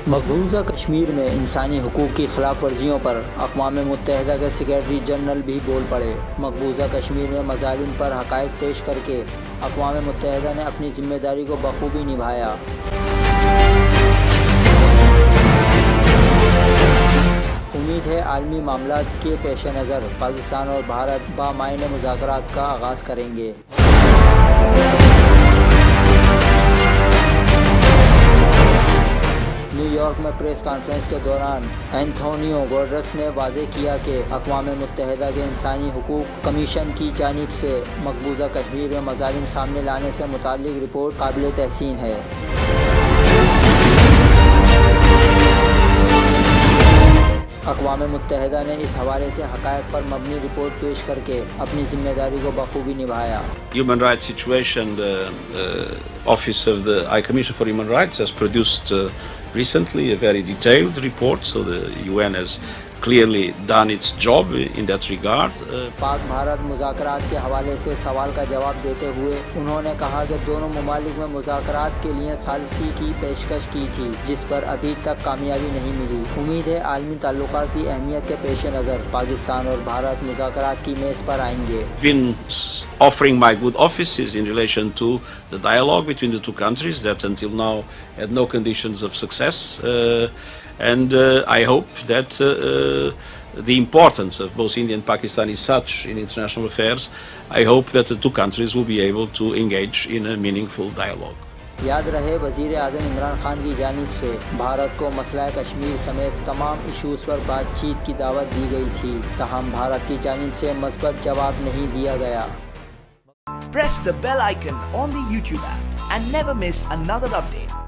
مقبوضہ کشمیر میں انسانی حقوق کی خلاف ورزیوں پر اقوام متحدہ کے سیکریٹری جنرل بھی بول پڑے۔ مقبوضہ کشمیر میں مظالم پر حقائق پیش کر کے اقوام متحدہ نے اپنی ذمہ داری کو بخوبی نبھایا۔ امید ہے عالمی معاملات کے پیش نظر پاکستان اور بھارت بامعنی مذاکرات کا آغاز کریں گے۔ نیو یارک میں پریس کانفرنس کے دوران اینتھونیو گوٹرس نے واضح کیا کہ اقوام متحدہ کے انسانی حقوق کمیشن کی جانب سے مقبوضہ کشمیر میں مظالم سامنے لانے سے متعلق رپورٹ قابل تحسین ہے۔ اقوام متحدہ نے اس حوالے سے حقائق پر مبنی رپورٹ پیش کر کے اپنی ذمہ داری کو بخوبی نبھایا۔ Human rights situation, the Office of the High Commissioner for Human Rights has produced recently a very detailed report, so the UN has clearly done its job in that regard. پاک بھارت مذاکرات کے حوالے سے سوال کا جواب دیتے ہوئے انہوں نے کہا کہ دونوں ممالک میں مذاکرات کے لیے ثالثی کی پیشکش کی تھی جس پر ابھی تک کامیابی نہیں ملی۔ امید ہے عالمی تعلقات کی اہمیت کے پیش نظر پاکستان اور بھارت مذاکرات کی میز پر آئیں گے۔ Been offering my good offices in relation to the dialogue between the two countries that until now had no conditions of success, and I hope that the importance of both India and Pakistan is such in international affairs. I hope that the two countries will be able to engage in a meaningful dialogue. یاد رہے وزیر اعظم عمران خان کی جانب سے بھارت کو مسئلہ کشمیر سمیت تمام ایشوز پر بات چیت کی دعوت دی گئی تھی، تاہم بھارت کی جانب سے مثبت جواب نہیں دیا گیا۔ Press the bell icon on the YouTube app and never miss another update.